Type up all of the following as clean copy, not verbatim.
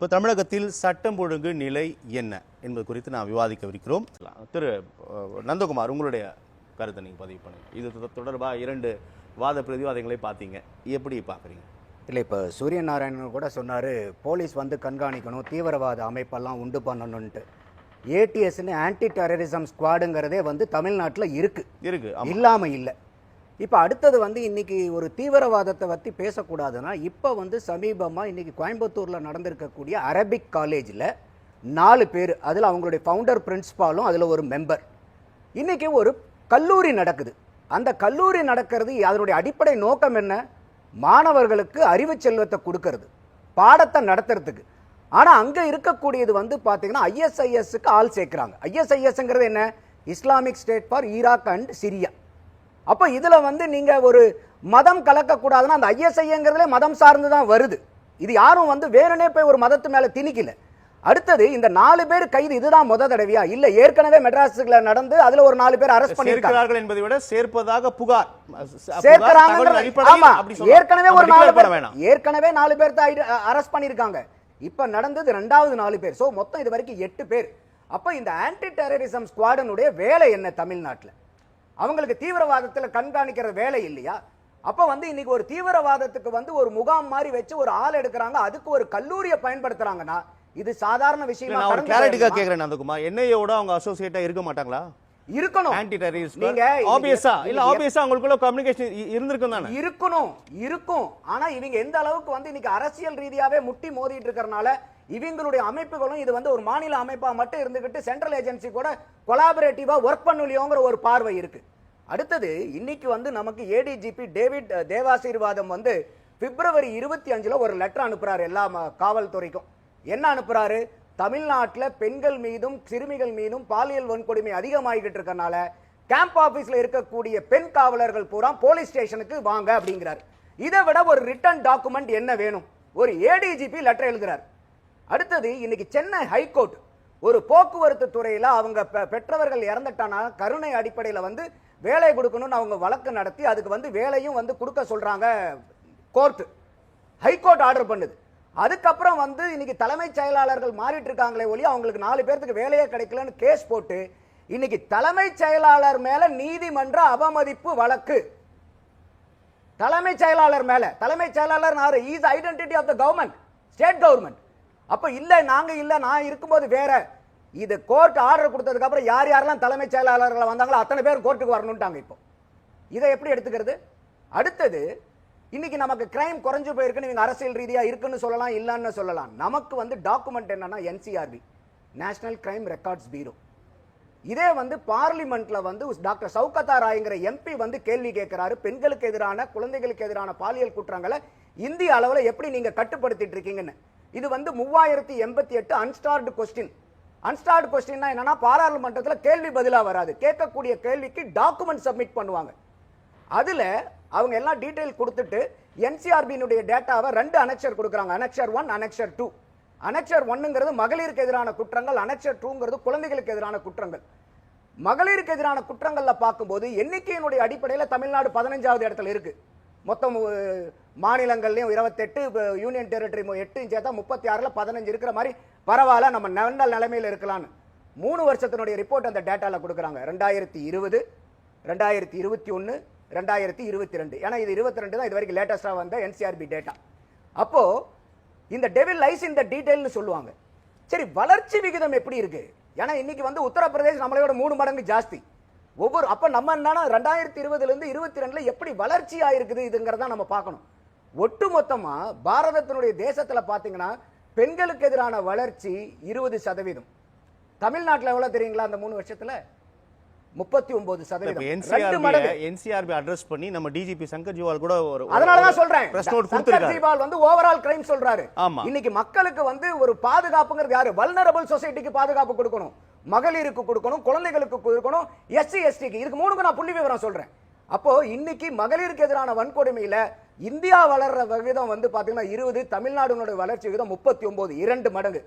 இப்போ தமிழகத்தில் சட்டம் ஒழுங்கு நிலை என்ன என்பது குறித்து நாம் விவாதிக்கவிருக்கிறோம். திரு நந்தகுமார், உங்களுடைய கருத்தை நீங்கள் பதிவு பண்ணுங்க. இது தொடர்பாக 2 வாத பிரதிவாதங்களை பார்த்தீங்க, எப்படி பார்க்குறீங்க? இல்லை, இப்போ சூரியநாராயணன் கூட சொன்னார், போலீஸ் வந்து கண்காணிக்கணும், தீவிரவாத அமைப்பெல்லாம் உண்டு பண்ணணுன்ட்டு. ஏடிஎஸ்ன்னு ஆன்டி டெரரிசம் ஸ்குவாடுங்கிறதே வந்து தமிழ்நாட்டில் இருக்கு இல்லாமல் இல்லை. இப்போ அடுத்தது வந்து இன்னைக்கு ஒரு தீவிரவாதத்தை பற்றி பேசக்கூடாதுன்னா, இப்போ வந்து சமீபமாக இன்னைக்கு கோயம்புத்தூரில் நடந்திருக்கக்கூடிய அரபிக் காலேஜில் 4 பேர், அதில் அவங்களுடைய ஃபவுண்டர் பிரின்சிபாலும் அதில் ஒரு மெம்பர். இன்னைக்கு ஒரு கல்லூரி நடக்குது. அந்த கல்லூரி நடக்கிறது, அதனுடைய அடிப்படை நோக்கம் என்ன? மாணவர்களுக்கு அறிவு செல்வத்தை கொடுக்கறது, பாடத்தை நடத்துறதுக்கு. ஆனால் அங்கே இருக்கக்கூடியது வந்து பார்த்தீங்கன்னா ஐஎஸ்ஐஎஸ்க்கு ஆள் சேர்க்குறாங்க. ஐஎஸ்ஐஎஸ்ங்கிறது என்ன? Islamic state for Iraq and Syria. அப்போ இதில் வந்து நீங்கள் ஒரு மதம் கலக்கக்கூடாதுன்னா, அந்த ஐஎஸ்ஐங்கிறதுலே மதம் சார்ந்து தான் வருது. இது யாரும் வந்து வேறனே போய் ஒரு மதத்து மேலே திணிக்கல. அடுத்தது இந்த 4 பேர் கைது, இதுதான் தடவையா? இல்ல, ஏற்கனவே மெட்ராஸ்ல நடந்து அதுல ஒரு 4 பேர் அரெஸ்ட் பண்ணிருக்காங்க என்பதை விட சேர்ப்பதாக புகார் சேர்க்கறாங்க. ஆமா, ஏற்கனவே ஒரு 4 பேர் அரெஸ்ட் பண்ணிருக்காங்க. இப்ப நடந்தது 2வது 4 பேர். சோ மொத்தம் இது வரைக்கும் 8 பேர். அப்ப இந்த ஆன்டி டெரரிசம் ஸ்குவாடனுடைய வேலை என்ன? தமிழ்நாட்டில் அவங்களுக்கு தீவிரவாதத்துல கண்காணிக்கிற வேலை இல்லையா? அப்ப வந்து இன்னைக்கு ஒரு தீவிரவாதத்துக்கு வந்து ஒரு முகாம் மாதிரி வச்சு ஒரு ஆள் எடுக்கிறாங்க, அதுக்கு ஒரு கல்லூரியை பயன்படுத்துறாங்கன்னா இது சாதாரண விஷயம். நான் கிளாரிட்டியா கேக்குறேன் நந்தகுமார், என்ஐஏவோட அவங்க அசோசியேட்டா இருக்க மாட்டாங்களா? இருக்கணும். ஆன்டி டெரரிஸ்ட் நீங்க ஆப்வியஸா இல்ல, ஆப்வியஸா அவங்களுக்குள்ள கம்யூனிகேஷன் இருக்கும் தானே? இருக்கும். ஆனா இவங்க எந்த அளவுக்கு வந்து இன்னைக்கு அரசியல் ரீதியாவே முட்டி மோதிட்டு இருக்கறனால இவங்களுடைய அமைப்புகளும் இது வந்து ஒரு மாநில அமைப்பா மட்டும் இருந்துகிட்டு சென்ட்ரல் ஏஜென்சி கூட கொலாபரேட்டிவா ஒர்க் பண்ணலையோங்கிற ஒரு பார்வை இருக்கு. அடுத்தது இன்னைக்கு வந்து நமக்கு ஏடிஜிபி டேவிட் தேவாசீர்வாதம் வந்து பிப்ரவரி 25 ஒரு லெட்டர் அனுப்புறாரு எல்லா காவல்துறைக்கும். என்ன அனுப்புறாரு? தமிழ்நாட்டில் பெண்கள் மீதும் சிறுமிகள் மீதும் பாலியல் வன்கொடுமை அதிகமாகிட்டு இருக்கனால கேம்ப் ஆபீஸ்ல இருக்கக்கூடிய பெண் காவலர்கள் பூரா போலீஸ் ஸ்டேஷனுக்கு வாங்க அப்படிங்கிறார். இதை விட ஒரு ரிட்டன் டாக்குமெண்ட் என்ன வேணும்? ஒரு ஏடிஜிபி லெட்டர் எழுதுறார். அடுத்தது இன்னைக்கு சென்னை ஹைகோர்ட் ஒரு போக்குவரத்து துறையில அவங்க பெற்றவர்கள் இறந்துட்டானா கருணை அடிப்படையில் வந்து வேலை கொடுக்கணும்னு அவங்க வழக்கு நடத்தி அதுக்கு வந்து வேலையும் வந்து கொடுக்க சொல்றாங்க. கோர்ட் ஹைகோர்ட் ஆர்டர் பண்ணுது. அதுக்கப்புறம் வந்து இன்னைக்கு தலைமைச் செயலாளர்கள் மாறிட்டு இருக்காங்களே ஒளி, அவங்களுக்கு 4 பேருக்கு வேலையே கிடைக்கலன்னு கேஸ் போட்டு இன்னைக்கு தலைமைச் செயலாளர் மேல நீதிமன்ற அவமதிப்பு வழக்கு. தலைமைச் செயலாளர் மேல, தலைமைச் செயலாளர் is identity of the government, state government. அப்ப இல்ல நாங்க இல்ல, நான் இருக்கும்போது வேற. இது கோர்ட் ஆர்டர் கொடுத்ததுக்கு அப்புறம் யார் யாரெல்லாம் தலைமைச் செயலாளர்கள் வந்தாங்களோ அத்தனை பேர் கோர்ட்டுக்கு வரணும்ட்டாங்க. இப்போ இதை எப்படி எடுத்துக்கிறது? அடுத்தது இன்னைக்கு நமக்கு கிரைம் குறைஞ்சு போயிருக்குன்னு இவங்க அரசியல் ரீதியா இருக்குன்னு சொல்லலாம், இல்லன்னு சொல்லலாம். நமக்கு வந்து டாக்குமெண்ட் என்னன்னா என்சிஆர்பி, நேஷனல் கிரைம் ரெக்கார்ட்ஸ் பீரோ. இதே வந்து பார்லிமெண்ட்ல வந்து டாக்டர் சௌகதா ராய்ங்கிற எம்பி வந்து கேள்வி கேட்கிறாரு, பெண்களுக்கு எதிரான குழந்தைகளுக்கு எதிரான பாலியல் குற்றங்களை இந்திய அளவில் எப்படி நீங்க கட்டுப்படுத்திட்டு இருக்கீங்கன்னு. இது வந்து 3088 அன்ஸ்டார்டு கொஸ்டின். அன்ஸ்டார்டு கொஸ்டின் என்னன்னா பாராளுமன்றத்தில் கேள்வி பதிலா வராது, கேட்கக்கூடிய கேள்விக்கு டாக்குமெண்ட் சப்மிட் பண்ணுவாங்க. அதுல அவங்க எல்லாம் டீடைல் கொடுத்துட்டு என்சிஆர்பியினுடைய டேட்டாவை 2 அனெக்சர் கொடுக்குறாங்க, அனெக்சர் 1 அனெக்சர் 2. அனெக்சர் 1ங்கிறது மகளிருக்கு எதிரான குற்றங்கள், அனெக்சர் 2ங்கிறது குழந்தைகளுக்கு எதிரான குற்றங்கள். மகளிருக்கு எதிரான குற்றங்கள்ல பார்க்கும்போது எண்ணிக்கையினுடைய அடிப்படையில் தமிழ்நாடு 15வது இடத்துல இருக்கு. மொத்தம் மாநிலங்கள்லயும் 28, யூனியன் டெரிட்டரி 8 சேர்த்தா 36ல 15 இருக்கிற மாதிரி பரவாயில்ல, நம்ம நல்ல நிலைமையில இருக்கலாம்னு 3 வருஷத்தினுடைய ரிப்போர்ட் அந்த டேட்டால கொடுக்குறாங்க. 2020, 2021, 2022. ஏன்னா இது 22 தான் இது வரைக்கும் லேட்டஸ்டா வந்த என்சிஆர்பி டேட்டா. அப்போ இந்த டெவில் லைஸ் இந்த டீடைல்னு சொல்லுவாங்க. சரி, வளர்ச்சி விகிதம் எப்படி இருக்கு? ஏன்னா இன்னைக்கு வந்து உத்தரப்பிரதேஷ் நம்மளோட 3 மடங்கு ஜாஸ்தி. அப்ப நம்ம என்னன்னா 2020ல இருந்து 22ல எப்படி வளர்ச்சி ஆயிருக்குது இதுங்கிறத நம்ம பார்க்கணும். ஒட்டுமொத்தமா பாரதத்தினுடைய தேசத்துல பாத்தீங்கன்னா பெண்களுக்கு எதிரான வளர்ச்சி 20%. தமிழ்நாட்டில் எவ்வளவு தெரியுங்களா? அந்த 3 வருஷத்துல 39%. என்சிஆர்பி அட்ரஸ் பண்ணி நம்ம டிஜிபி சங்கர் ஜிவால் கூட ஒரு அதனாலதான் சொல்றேன், சங்கர் ஜிவால் வந்து ஓவரால் கிரைம் சொல்றாரு. இன்னைக்கு மக்களுக்கு வந்து ஒரு பாதுகாப்புங்கிறது யாரு? வல்னரபிள் சொசைட்டிக்கு பாதுகாப்பு கொடுக்கணும், மகளிருக்கு கொடுக்கணும், குழந்தைகளுக்கு கொடுக்கணும், எஸ்சி எஸ்டிக்கு. இதுக்கு 3க்கு நான் புள்ளி விவரம் சொல்றேன். அப்போ இன்னைக்கு மகளிருக்கு எதிரான வன்கொடுமையில இந்தியா வளர்ற விகிதம் வந்து பாத்தீங்கன்னா 20, தமிழ்நாடுனுடைய வளர்ச்சி விகிதம் 39, 2 மடங்கு.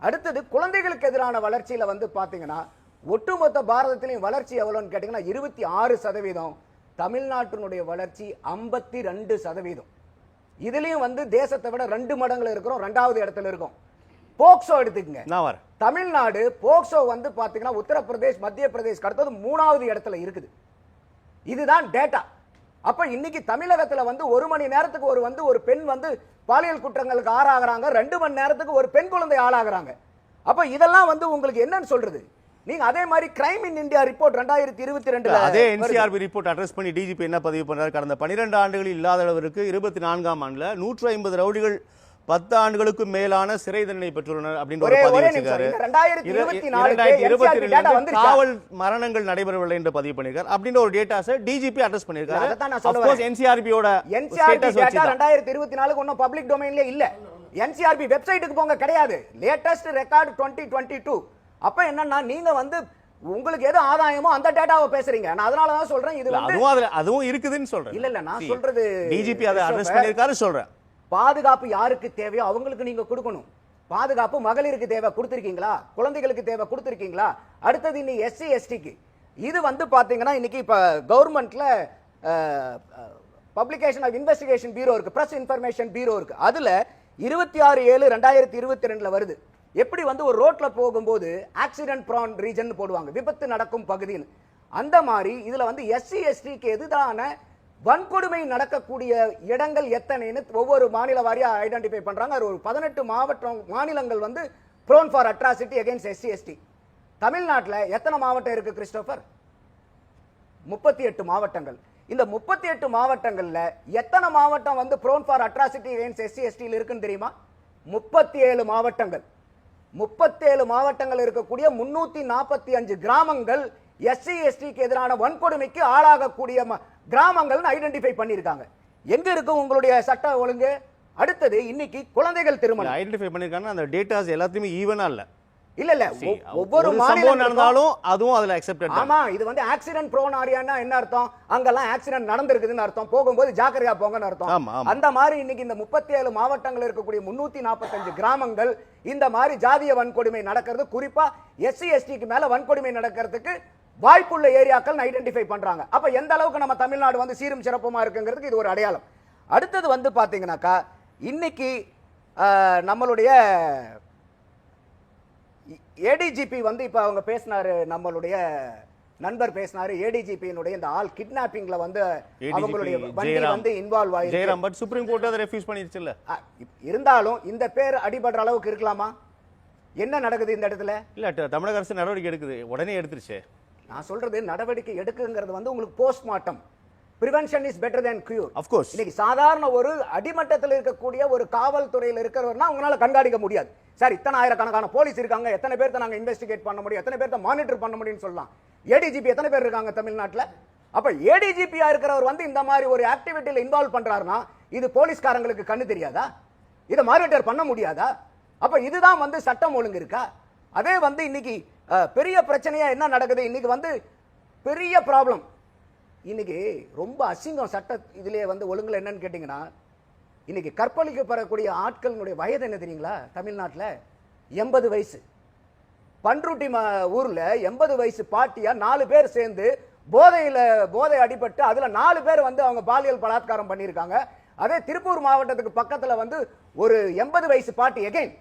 அடுத்தது குழந்தைகளுக்கு எதிரான வளர்ச்சியில வந்து பாத்தீங்கன்னா ஒட்டுமொத்த பாரதத்திலையும் வளர்ச்சி எவ்வளவுன்னு கேட்டீங்கன்னா 26%. தமிழ்நாட்டினுடைய வளர்ச்சி 52%. இதுலயும் வந்து தேசத்தை விட 2 மடங்குல இருக்கிறோம், 2வது இடத்துல இருக்கும். போக்சோ எடுத்துக்கங்க. நான் வரேன். தமிழ்நாடு போக்சோ வந்து பாத்தீங்கன்னா உத்தரப்பிரதேஷ், மத்திய பிரதேஷ் அடுத்தது 3வது இடத்துல இருக்குது. இதுதான் டேட்டா. அப்ப இன்னைக்கு தமிழகத்துல வந்து 1 மணி நேரத்துக்கு ஒரு பெண் வந்து பாலியல் குற்றங்களுக்கு ஆளாகிறாங்க, 2 மணி நேரத்துக்கு ஒரு பெண் குழந்தை ஆளாகிறாங்க. அப்ப இதெல்லாம் வந்து உங்களுக்கு என்னன்னு சொல்றது? நீங்க அதே மாதிரி கிரைம் இன் இந்தியா ரிப்போர்ட் 2022 அதே என்சிஆர்பி ரிப்போர்ட் அட்ரஸ் பண்ணி டிஜிபி என்ன பதிவு பண்றாரு? கடந்த 12 ஆண்டுகளில் இல்லாத அளவிற்கு 24ஆம் ஆண்டுல 150 ரவுடிகள் 10 ஆண்டுகளுக்கு மேலான சிறை தண்டனை பெற்றுள்ளனர் அப்படின்ற ஒரு பதிவு வச்சிருக்காரு. 2022 காவல் மரணங்கள் நடைபெறவில்லை என்று பதிவு பண்ணிருக்காரு அப்படின்ற ஒரு டேட்டாஸை டிஜிபி அட்ரஸ் பண்ணிருக்காரு. ஆஃப் கோர்ஸ் என்சிஆர்பியோட ஸ்டேட்டஸ் வச்சு 2024க்கு ஒன்னும் பப்ளிக் டொமைன்ல இல்ல. என்சிஆர்பி வெப்சைட்டுக்கு போங்க, கிடையாது. Latest record 2022. அப்ப என்னன்னா நீங்க வந்து உங்களுக்கு எது ஆதாயமோ அந்த டேட்டாவை பேசுறீங்க. நான் அதனால தான் சொல்றேன் இது வந்து அதுவும் இருக்குதுன்னு சொல்றேன். இல்ல நான் சொல்றது டிஜிபி அதை அட்ரஸ் பண்ணிருக்காரு சொல்றேன். பாதுகாப்பு யாருக்கு தேவையோ அவங்களுக்கு நீங்க கொடுக்கணும். பாதுகாப்பு மகளிருக்கு தேவை கொடுத்திருக்கீங்களா? குழந்தைகளுக்கு தேவை கொடுத்திருக்கீங்களா? அடுத்தது இன்னைக்கு எஸ்சி எஸ்டிக்கு இது வந்து பாத்தீங்கன்னா இன்னைக்கு இப்ப கவர்மெண்ட்ல பப்ளிகேஷன் ஆஃப் இன்வெஸ்டிகேஷன் பியூரோ இருக்கு, பிரஸ் இன்ஃபர்மேஷன் பியூரோ இருக்கு. அதுல 26/7/2022 வருது. எப்படி வந்து ஒரு ரோட்ல போகும்போது ஆக்சிடென்ட் ப்ரான் ரீஜன் போடுவாங்க, விபத்து நடக்கும் பகுதின்னு. அந்த மாதிரி இதுல வந்து எஸ்சி எஸ்டிக்கு எதிரான வன்கொடுமை நடக்கக்கூடிய இடங்கள் எத்தனைன்னு ஒவ்வொரு மாநில வாரியா ஐடென்டிஃபை பண்றாங்க. ஒரு 18 மாநிலங்கள் வந்து prone for atrocity against SC ST. தமிழ்நாட்டில் எத்தனை மாவட்டம் இருக்கு கிறிஸ்டோபர்? 38 மாவட்டங்கள். இந்த 38 மாவட்டங்கள்ல எத்தனை மாவட்டம் வந்து prone for atrocity against SC எஸ்டியில் இருக்குன்னு தெரியுமா? 37 மாவட்டங்கள். 37 மாவட்டங்கள் இருக்கக்கூடிய 345 கிராமங்கள் எஸ்சி எஸ்டிக்கு எதிரான வன்கொடுமைக்கு ஆளாகக்கூடிய கிராமங்கள் ஐடென்டிஃபை பண்ணிருக்காங்க. எங்க இருக்கு உங்களுடைய சட்ட ஒழுங்கு? அடுத்தது இன்னைக்கு குழந்தைகள் திருமணம் ஐடென்டிஃபை பண்ணிருக்காங்க. அந்த டேட்டாஸ் எல்லாத்தையுமே ஈவனா இல்ல. இல்ல ஒவ்வொரு மாநிலம் நடந்தாலும் அதுவும் அதுல அக்செப்டட். ஆமா, இது வந்து ஆக்சிடென்ட் ப்ரோன் ஏரியானா என்ன அர்த்தம்? அங்கெல்லாம் ஆக்சிடென்ட் நடந்திருக்குதுன்னு அர்த்தம். போகும்போது ஜாக்கிரதையா போங்கன்னு அர்த்தம். அந்த மாதிரி இன்னைக்கு இந்த 37 மாவட்டங்கள் இருக்கக்கூடிய 345 கிராமங்கள் இந்த மாதிரி ஜாதிய வன்கொடுமை நடக்கிறது, குறிப்பா எஸ்சி எஸ்டிக்கு மேல வன்கொடுமை நடக்கிறதுக்கு வாய்ப்புள்ள ஏரியாக்கள் ஐடென்டிஃபை பண்றாங்க. அப்ப எந்த அளவுக்கு நம்ம தமிழ்நாடு வந்து சீரும் சிறப்புமா இருக்குங்கிறதுக்கு இது ஒரு அடையாளம். அடுத்தது வந்து பாத்தீங்கன்னாக்கா இன்னைக்கு நம்மளுடைய ஏடிஜிபி வந்து இப்ப அவங்க பேசினாரு, நம்மளுடைய நண்பர் பேசினாரு. ஏடிஜிபியினுடைய இந்த ஆல் கிட்னாப்பிங்ல வந்து அவங்களுடைய வண்டி வந்து இன்வால்வ் ஆயிருக்கு. ஜெயராம் பட் சுப்ரீம் கோர்ட் அதை ரெஃப்யூஸ் பண்ணிருச்சுல. இருந்தாலும் இந்த பேர் அடிபடுற அளவுக்கு இருக்கலாமா? என்ன நடக்குது இந்த இடத்துல? இல்ல தமிழக அரசு நடவடிக்கை எடுக்குது, உடனே எடுத்துருச்சு. நான் சொல்றது நடவடிக்கை எடுக்குங்கிறது வந்து உங்களுக்கு postmortem. Prevention is better than cure. Of course. இன்னைக்கு சாதாரண ஒரு அடிமட்டத்தில் இருக்கக்கூடிய ஒரு காவல்துறையில் இருக்கிறவர்னா உங்களால கண்காணிக்க முடியாது. சார் இத்தனை ஆயிரக்கணக்கான போலீஸ் இருக்காங்க, எத்தனை பேர்த்த நாங்க இன்வெஸ்டிகேட் பண்ண முடியும், எத்தனை பேர்த்த மானிட்டர் பண்ண முடியும்னு சொல்லலாம். ஏடிஜிபி எத்தனை பேர் இருக்காங்க தமிழ்நாட்டில்? அப்ப ஏடிஜிபியா இருக்கிறவர் வந்து இந்த மாதிரி ஒரு ஆக்டிவிட்டியில இன்வால்வ் பண்றாருன்னா இது போலீஸ்காரங்களுக்கு கண்ணு தெரியாதா? இதை மானிட்டர் பண்ண முடியாதா? அப்ப இதுதான் வந்து சட்டம் ஒழுங்கு இருக்கா? அதே வந்து இன்னைக்கு பெரிய பிரச்சனையா என்ன நடக்குது? இன்னைக்கு வந்து பெரிய ப்ராப்ளம். இன்னைக்கு ரொம்ப அசிங்கம் சட்ட இதுலயே வந்து ஒழுங்குல என்னன்னு கேட்டீங்கன்னா, இன்னைக்கு கற்பழிக்கப்படக்கூடிய ஆட்களுடைய வயது என்ன தெரியுங்களா? தமிழ்நாட்டில் 80 வயசு. பன்ருட்டி ஊர்ல 80 வயசு பாட்டியா 4 பேர் சேர்ந்து போதை அடிபட்டு அதுல 4 பேர் வந்து அவங்க பாலியல் பலாத்காரம் பண்ணியிருக்காங்க. அதே திருப்பூர் மாவட்டத்துக்கு பக்கத்துல வந்து ஒரு 80 வயசு பாட்டி எகைன்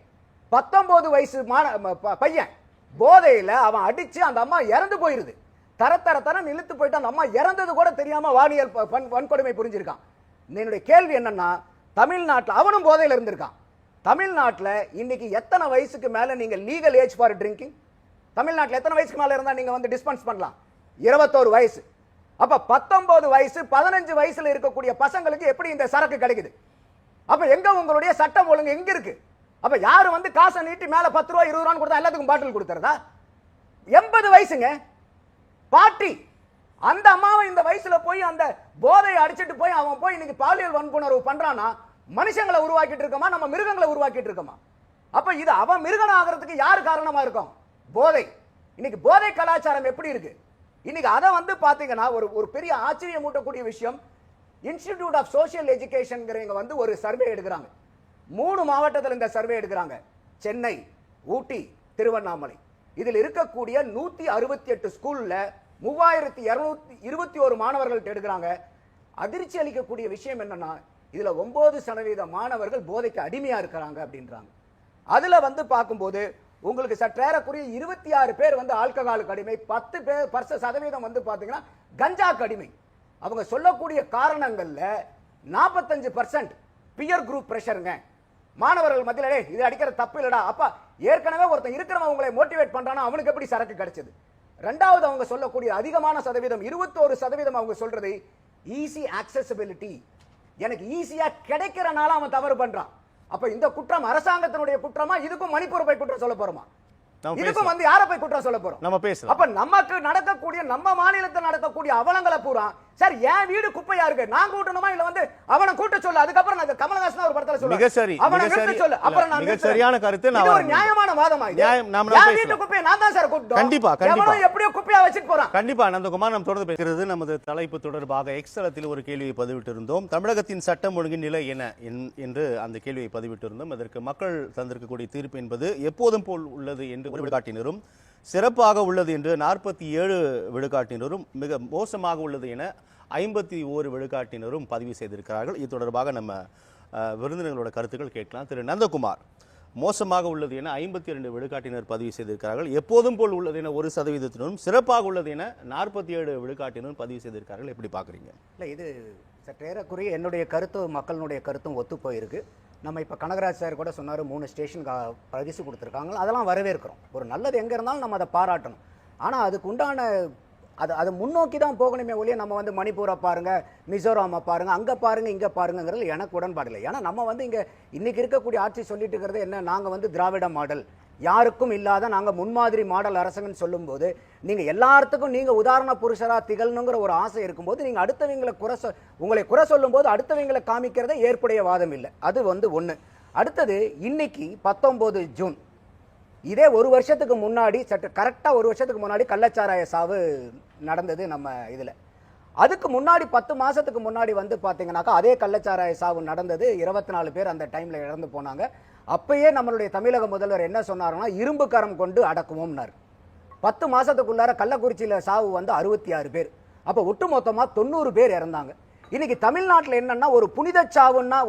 19 வயசு பையன் போதையில அவன் அடிச்சு அந்த அம்மா இறந்து போயிருது. தர இழுத்து போயிட்டு அந்த அம்மா இறந்தது கூட தெரியாம வானியல் வன்கொடுமை புரிஞ்சிருக்கான். என்னுடைய கேள்வி என்னன்னா, தமிழ்நாட்டில் அவனும் போதையில இருந்திருக்கான். தமிழ்நாட்டில் இன்னைக்கு எத்தனை வயசுக்கு மேல நீங்க லீகல் ஏஜ் ஃபார் ட்ரிங்கிங்? தமிழ்நாட்டில் எத்தனை வயசுக்கு மேல இருந்தா நீங்க வந்து டிஸ்பென்ஸ் பண்ணலாம்? 21 வயசு. அப்ப 19 வயசு 15 வயசுல இருக்கக்கூடிய பசங்களுக்கு எப்படி இந்த சரக்கு கிடைக்குது? அப்ப எங்க உங்களுடைய சட்டம் ஒழுங்கு எங்க இருக்கு? அப்ப யாரு வந்து காசை நீட்டி மேல 10 ரூபாய் 20 ரூபாய் கொடுத்தா எல்லாத்துக்கும் பாட்டில் கொடுத்துறதா? 80 வயசுங்க பாட்டி. அந்த அம்மாவை இந்த வயசுல போய் அந்த போதையை அடிச்சிட்டு போய் அவன் போய் இன்னைக்கு பாலியல் வன்புணர்வு பண்றானா? மனுஷங்களை உருவாக்கிட்டு இருக்கோமா, நம்ம மிருகங்களை உருவாக்கிட்டு இருக்கோமா? அப்ப இது அவன் மிருகன் ஆகிறதுக்கு யாரு காரணமா இருக்கும்? போதை. இன்னைக்கு போதை கலாச்சாரம் எப்படி இருக்கு? இன்னைக்கு அதை வந்து பாத்தீங்கன்னா ஒரு பெரிய ஆச்சரியமூட்டக்கூடிய விஷயம். இன்ஸ்டிடியூட் ஆஃப் சோசியல் எஜுகேஷன்ங்கிறவங்க வந்து ஒரு சர்வே எடுக்கிறாங்க. 3 மாவட்டத்தில் இந்த சர்வே எடுக்கிறாங்க. சென்னை, ஊட்டி, திருவண்ணாமலை. இதில் இருக்கக்கூடிய 168 ஸ்கூல்ல 3221 மாணவர்கள் எடுக்கிறாங்க. அதிர்ச்சி அளிக்கக்கூடிய விஷயம் என்னன்னா, இதுல 9% மாணவர்கள் போதைக்கு அடிமையா இருக்கிறாங்க அப்படின்றாங்க. அதுல வந்து பார்க்கும்போது உங்களுக்கு சற்றேறக்குரிய 26 பேர் வந்து ஆல்கஹாலுக்கு அடிமை, 10% வந்து பாத்தீங்கன்னா கஞ்சாக்கு அடிமை. அவங்க சொல்லக்கூடிய காரணங்கள்ல 45% பியர் குரூப் பிரஷருங்க. மாணவர்கள் மத்தியிலே இது அடிக்கிற தப்பு இல்லடா, அப்ப ஏற்கனவே ஒருத்தன் இருக்கிறவன் உங்களை மோட்டிவேட் பண்றானா அவனுக்கு எப்படி சரக்கு கிடைச்சது? ரெண்டாவது அவங்க சொல்லக்கூடிய அதிகமான சதவீதம் 21% அவங்க சொல்றது ஈஸி ஆக்சசிபிலிட்டி, எனக்கு ஈஸியா கிடைக்கிறனால அவன் தவறு பண்றான். அப்ப இந்த குற்றம் அரசாங்கத்தினுடைய குற்றமா, இதுக்கும் மணிப்பூர் போய் குற்றம் சொல்ல போறோமா? இதுக்கும் வந்து யாரை போய் குற்றம் சொல்ல போறோம்? நம்ம பேசலாம். அப்ப நமக்கு நடக்கக்கூடிய, நம்ம மாநிலத்தில் நடக்கக்கூடிய அவலங்களை பூரா சார் என் வீடு குப்பையா இருக்கு நான் கூட்டணுமா இல்ல வந்து அவனை கூட்ட சொல்ல? அதுக்கப்புறம் நான் கமலஹாசன் ஒரு படத்துல சொல்லுவேன், மிக சரி, அவனை நிறுத்த சொல்ல. அப்புறம் நான் மிக சரியான கருத்து. நான் ஒரு நியாயமான வாதமா இது? என் வீட்டு குப்பையை நான் தான் சார் கூட்டணும். கண்டிப்பா கண்டிப்பா எப்படியோ குப்பையா வச்சிட்டு போறான். கண்டிப்பா நந்தகுமார், நாம் தொடர்ந்து பேசுகிறது. நமது தலைப்பு தொடர்பாக எக்ஸ் தளத்தில் ஒரு கேள்வியை பதிவிட்டிருந்தோம். தமிழகத்தின் சட்டம் ஒழுங்கின் நிலை என்ன என்று அந்த கேள்வியை பதிவிட்டிருந்தோம். அதற்கு மக்கள் தந்திருக்கக்கூடிய தீர்ப்பு என்பது எப்போதும் போல் உள்ளது என்று ஒரு விழுக்காட்டினரும், சிறப்பாக உள்ளது என்று 47 விழுக்காட்டினரும், மிக மோசமாக உள்ளது என 51 விழுக்காட்டினரும் பதிவு செய்திருக்கிறார்கள். இது தொடர்பாக நம்ம விருந்தினர்களோட கருத்துக்கள் கேட்கலாம். திரு நந்தகுமார், மோசமாக உள்ளது என 52 விழுக்காட்டினர் பதிவு செய்திருக்கிறார்கள். எப்போதும் போல் உள்ளது என 1%, சிறப்பாக உள்ளது என 47 விழுக்காட்டினரும் பதிவு செய்திருக்கிறார்கள். எப்படி பார்க்குறீங்க? இல்லை, இது சற்றேறக்குரிய என்னுடைய கருத்தும் மக்களுடைய கருத்தும் ஒத்து போயிருக்கு. நம்ம இப்போ கனகராஜ் சார் கூட சொன்னார் 3 ஸ்டேஷன் பரிசு கொடுத்துருக்காங்க, அதெல்லாம் வரவேற்கிறோம். ஒரு நல்லது எங்கே இருந்தாலும் நம்ம அதை பாராட்டணும். ஆனால் அதுக்கு உண்டான அது முன்னோக்கி தான் போகணுமே ஒழிய நம்ம வந்து மணிப்பூரை பாருங்க, மிசோராமை பாருங்க, அங்கே பாருங்க, இங்கே பாருங்கிறது எனக்கு உடன்பாடு இல்லை. ஏன்னா நம்ம வந்து இங்கே இன்னைக்கு இருக்கக்கூடிய ஆட்சி சொல்லிட்டு இருக்கிறது என்ன, நாங்கள் வந்து திராவிட மாடல், யாருக்கும் இல்லாத நாங்கள் முன்மாதிரி மாடல் அரசுன்னு சொல்லும்போது, நீங்கள் எல்லாத்துக்கும் நீங்கள் உதாரண புருஷராக திகழணுங்கிற ஒரு ஆசை இருக்கும்போது நீங்கள் அடுத்தவங்களை உங்களை குறை சொல்லும் போது அடுத்தவங்களை காமிக்கிறதே ஏற்புடைய வாதம் இல்லை. அது வந்து ஒன்று. அடுத்தது, இன்னைக்கு 19 ஜூன், இதே ஒரு வருஷத்துக்கு முன்னாடி, சற்று கரெக்டாக ஒரு வருஷத்துக்கு முன்னாடி கள்ளச்சாராய சாவு நடந்தது நம்ம இதில். அதுக்கு முன்னாடி 10 மாதத்துக்கு முன்னாடி வந்து பார்த்தீங்கன்னாக்கா அதே கள்ளச்சாராய சாவு நடந்தது. 24 பேர் அந்த டைமில் இறந்து போனாங்க. அப்பயே நம்மளுடைய தமிழக முதல்வர் என்ன சொன்னாருன்னா, இரும்பு கரம் கொண்டு அடக்குவோம்னார். 10 மாதத்துக்குள்ளார கள்ளக்குறிச்சியில் சாவு வந்து 66 பேர். அப்போ ஒட்டுமொத்தமாக 90 பேர் இறந்தாங்க. இன்னைக்கு தமிழ்நாட்டில் என்னன்னா, ஒரு புனித சாவுன்னா,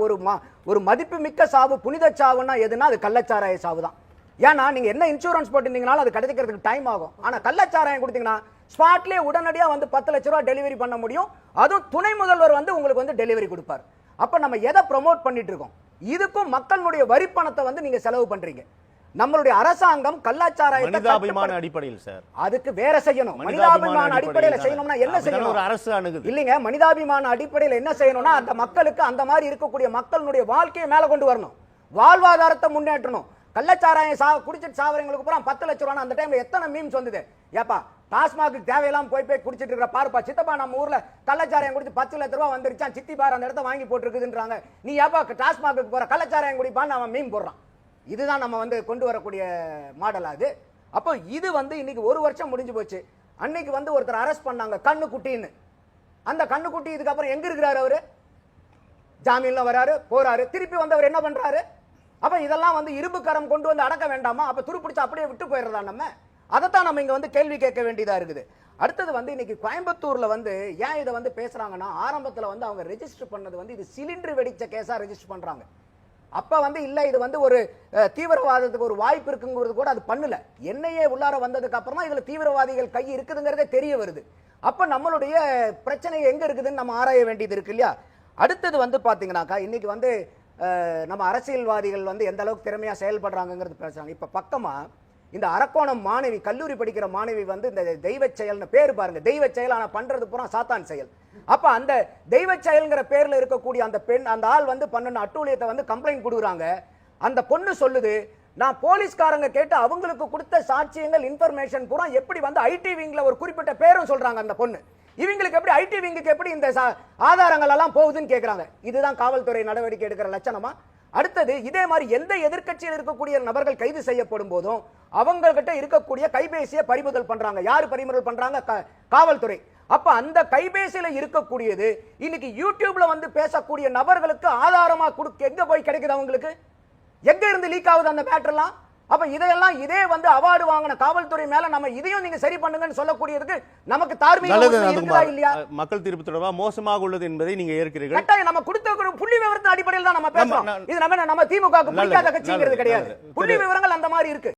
ஒரு மதிப்புமிக்க சாவு, புனித சாவுன்னா எதுனா அது கள்ளச்சாராய சாவு தான். ஏன்னா நீங்க என்ன இன்சூரன்ஸ் போட்டிருந்தீங்கனாலும் அது கிடைக்கிறதுக்கு டைம் ஆகும். ஆனா கள்ளச்சாராயம் கொடுத்தீங்கன்னா ஸ்பாட்லயே உடனடியாக வந்து 10 லட்ச ரூபாய் டெலிவரி பண்ண முடியும். அதுவும் துணை முதல்வர் வந்து உங்களுக்கு வந்து டெலிவரி கொடுப்பார். அப்ப நம்ம எதை ப்ரமோட் பண்ணிட்டு இருக்கோம்? இதுக்கும் மக்களுடைய வரி பணத்தை வந்து நீங்க செலவு பண்றீங்க. நம்மளுடைய அரசாங்கம் கள்ளச்சாராயத்தை மனிதாபிமான அடிப்படையில் சார் அதுக்கு வேற செய்யணும். மனிதாபிமான அடிப்படையில் செய்யணும்னா என்ன செய்யணும்? ஒரு அரசு அணுகுது இல்லைங்க. மனிதாபிமான அடிப்படையில் என்ன செய்யணும்னா, அந்த மக்களுக்கு அந்த மாதிரி இருக்கக்கூடிய மக்களுடைய வாழ்க்கையை மேல கொண்டு வரணும், வாழ்வாதாரத்தை முன்னேற்றணும். கள்ளச்சாராயம் குடிச்சிட்டு சாவறவங்களுக்கு பூரா 10 லட்ச ரூபா. அந்த டைம்ல எத்தனை மீம்ஸ் வந்தது, ஏப்பா டாஸ்மாக்கு தேவையெல்லாம் போய் குடிச்சிட்டு இருக்கிற பாருப்பா, சித்தப்பா நம்ம ஊர்ல கள்ளச்சாராயம் குடிச்சு 10 லட்ச ரூபா வந்துருச்சான், சித்தி பாரு அந்த இடத்த வாங்கி போட்டுருக்குதுன்றாங்க, நீ ஏப்பா டாஸ்மாக்கு போற கள்ளச்சாராயம் குடிப்பான்னு அவன் மீம் போடுறான். இதுதான் நம்ம வந்து கொண்டு வரக்கூடிய மாடல் அது. அப்போ இது வந்து இன்னைக்கு ஒரு வருஷம் முடிஞ்சு போச்சு. அன்னைக்கு வந்து ஒருத்தர் அரெஸ்ட் பண்ணாங்க, கண்ணுக்குட்டின்னு. அந்த கண்ணுக்குட்டி இதுக்கப்புறம் எங்க இருக்கிறாரு? அவரு ஜாமீன்ல வராரு, போறாரு, திருப்பி வந்தவர் என்ன பண்றாரு? அப்ப இதெல்லாம் வந்து இரும்பு கரம் கொண்டு வந்து அடக்க வேண்டாமா? அப்ப துருப்பிடிச்சு அப்படியே விட்டு போயிடுறதா? நம்ம அதைத்தான் நம்ம இங்க வந்து கேள்வி கேட்க வேண்டியதா இருக்குது. அடுத்தது வந்து இன்னைக்கு கோயம்புத்தூர்ல வந்து ஏன் இதை வந்து பேசுறாங்கன்னா, ஆரம்பத்துல வந்து அவங்க ரெஜிஸ்டர் பண்ணது வந்து இது சிலிண்டர் வெடிச்ச கேஸா ரெஜிஸ்டர் பண்றாங்க. அப்ப வந்து இல்ல இது வந்து ஒரு தீவிரவாதத்துக்கு ஒரு வாய்ப்பு இருக்குங்கிறது கூட அது பண்ணல. என்னையே உள்ளார வந்ததுக்கு அப்புறமா இதுல தீவிரவாதிகள் கை இருக்குதுங்கிறதே தெரிய வருது. அப்ப நம்மளுடைய பிரச்சனை எங்க இருக்குதுன்னு நம்ம ஆராய வேண்டியது இருக்கு இல்லையா? அடுத்தது வந்து பாத்தீங்கன்னாக்கா இன்னைக்கு வந்து நம்ம அரசியல்வாதிகள் வந்து எந்த அளவுக்கு திறமையா செயல்படுறாங்கிறது பேசுறாங்க. இப்ப பக்கமா இந்த அரக்கோணம் மாணவி, கல்லூரி படிக்கிற மாணவி வந்து இந்த தெய்வ செயல்னு பேரு பாருங்க, தெய்வ செயல், ஆனா பண்றது பூரா சாத்தான் செயல். அப்ப அந்த தெய்வ செயல்ங்கிற பேர்ல இருக்கக்கூடிய அந்த பெண், அந்த ஆள் வந்து பண்ண அட்டூழியத்தை வந்து கம்ப்ளைண்ட் கொடுக்குறாங்க. அந்த பொண்ணு சொல்லுது, நான் போலீஸ்காரங்க கேட்டு அவங்களுக்கு கொடுத்த சாட்சியங்கள் இன்ஃபர்மேஷன் பூரா எப்படி வந்து ஐடி விங்ல ஒரு குறிப்பிட்ட பேரும் சொல்றாங்க அந்த பொண்ணு. இவங்களுக்கு எப்படி ஐடி விங்குக்கு எப்படி இந்த ஆதாரங்கள் எல்லாம் போகுதுன்னு கேட்கறாங்க. இதுதான் காவல்துறை நடவடிக்கை எடுக்கிற லட்சணமா? அடுத்தது இதே மாதிரி எந்த எதிர்க்கட்சியில் இருக்கக்கூடிய நபர்கள் கைது செய்யப்படும் போதும் அவங்க கிட்ட இருக்கக்கூடிய கைபேசியை பறிமுதல் பண்றாங்க. யாரு பறிமுதல் பண்றாங்க? காவல்துறை. அப்ப அந்த கைபேசியில இருக்கக்கூடியது இன்னைக்கு யூடியூப்ல வந்து பேசக்கூடிய நபர்களுக்கு ஆதாரமா எங்க போய் கிடைக்குது? அவங்களுக்கு எங்க இருந்து லீக் ஆகுது அந்த மேட்டர்லாம்? அப்ப இதையெல்லாம் இதே வந்து அவார்டு வாங்கின காவல்துறை மேல நம்ம இதையும் நீங்க சரி பண்ணுங்கன்னு சொல்லக்கூடியதுக்கு நமக்கு தார்மீகம் இல்லையா? மக்கள் தீர்ப்பு தொடர்பாக மோசமாக உள்ளது என்பதை நீங்க ஏற்கிறீர்கள். கட்டாயம் நம்ம கொடுத்த புள்ளி விவரத்தின் அடிப்படையில் தான் நம்ம பேசுறோம். இது நம்ம திமுக பிடிக்காத கட்சிங்கிறது கிடையாது. புள்ளி விவரங்கள் அந்த மாதிரி இருக்கு.